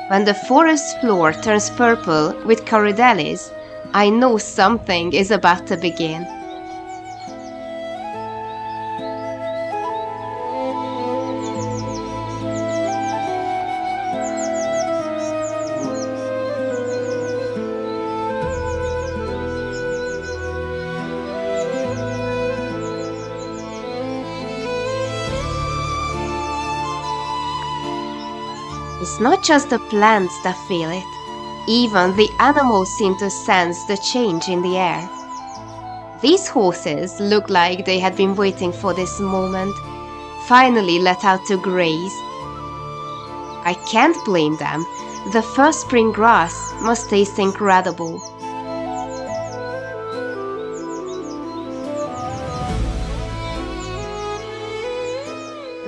When the forest floor turns purple with Corydalis, I know something is about to begin. It's not just the plants that feel it. Even the animals seem to sense the change in the air. These horses look like they had been waiting for this moment, finally let out to graze. I can't blame them. The first spring grass must taste incredible.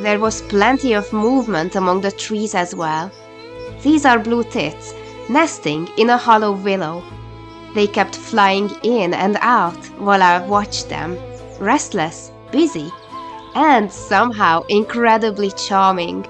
There was plenty of movement among the trees as well. These are blue tits, nesting in a hollow willow. They kept flying in and out while I watched them, restless, busy, and somehow incredibly charming.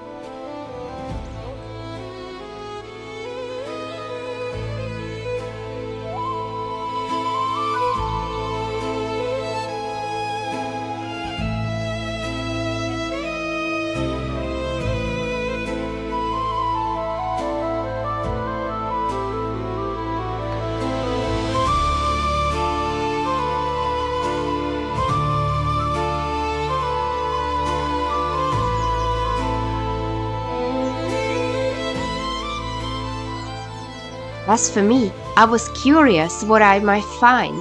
As for me, I was curious what I might find.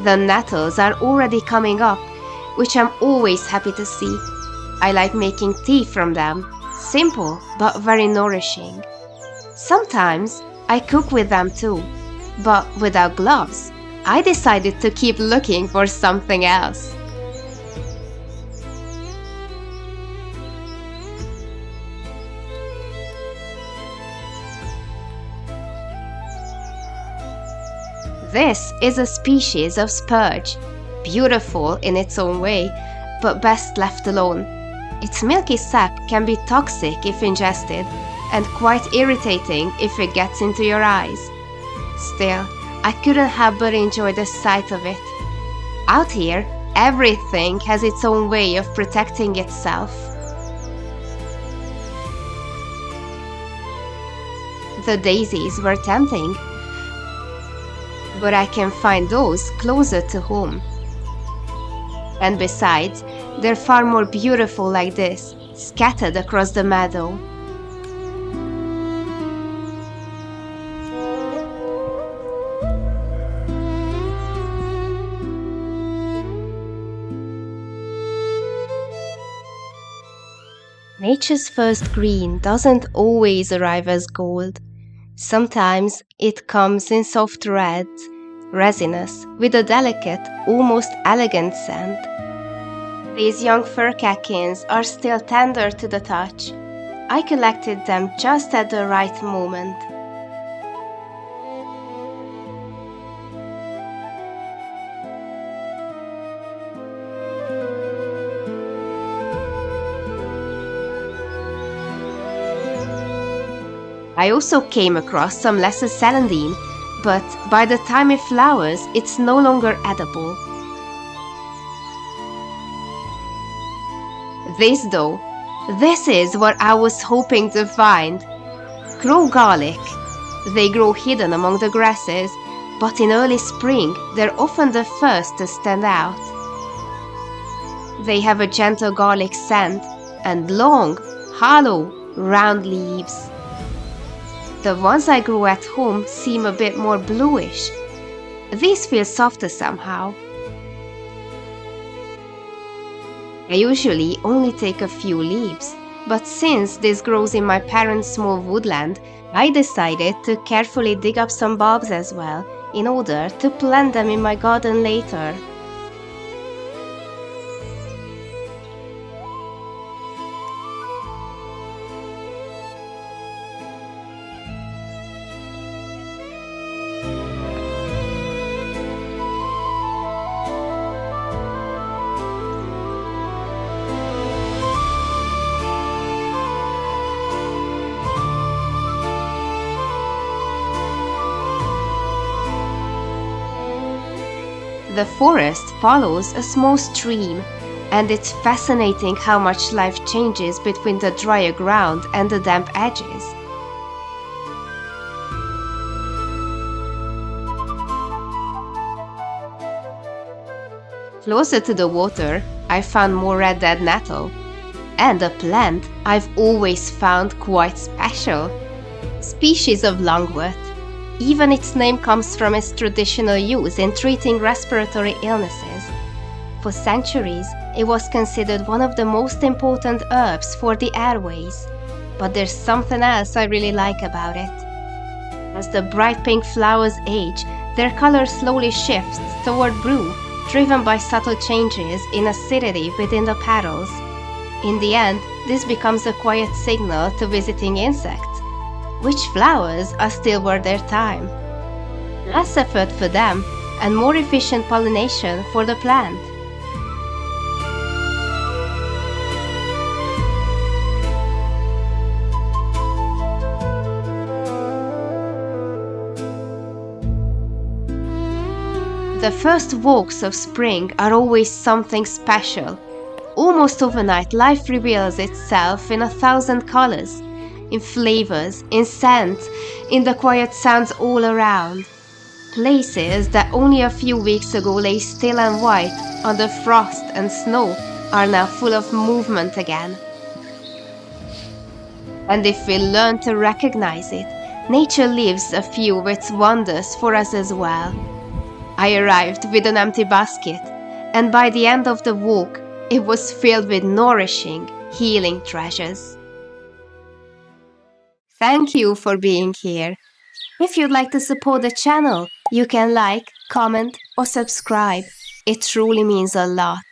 The nettles are already coming up, which I'm always happy to see. I like making tea from them, simple but very nourishing. Sometimes I cook with them too, but without gloves. I decided to keep looking for something else. This is a species of spurge, beautiful in its own way, but best left alone. Its milky sap can be toxic if ingested, and quite irritating if it gets into your eyes. Still, I couldn't help but enjoy the sight of it. Out here, everything has its own way of protecting itself. The daisies were tempting, but I can find those closer to home. And besides, they're far more beautiful like this, scattered across the meadow. Nature's first green doesn't always arrive as gold. Sometimes it comes in soft reds, resinous, with a delicate, almost elegant scent. These young fir catkins are still tender to the touch. I collected them just at the right moment. I also came across some lesser celandine, but by the time it flowers, it's no longer edible. This is what I was hoping to find. Crow garlic. They grow hidden among the grasses, but in early spring, they're often the first to stand out. They have a gentle garlic scent and long, hollow, round leaves. The ones I grew at home seem a bit more bluish. These feel softer somehow. I usually only take a few leaves, but since this grows in my parents' small woodland, I decided to carefully dig up some bulbs as well, in order to plant them in my garden later. The forest follows a small stream, and it's fascinating how much life changes between the drier ground and the damp edges. Closer to the water, I found more red dead nettle, and a plant I've always found quite special. Species of lungwort. Even its name comes from its traditional use in treating respiratory illnesses. For centuries, it was considered one of the most important herbs for the airways. But there's something else I really like about it. As the bright pink flowers age, their color slowly shifts toward blue, driven by subtle changes in acidity within the petals. In the end, this becomes a quiet signal to visiting insects. Which flowers are still worth their time. Less effort for them and more efficient pollination for the plant. The first walks of spring are always something special. Almost overnight, life reveals itself in 1,000 colors, in flavors, in scents, in the quiet sounds all around. Places that only a few weeks ago lay still and white under frost and snow are now full of movement again. And if we learn to recognize it, nature leaves a few of its wonders for us as well. I arrived with an empty basket, and by the end of the walk, it was filled with nourishing, healing treasures. Thank you for being here. If you'd like to support the channel, you can like, comment, or subscribe. It truly means a lot.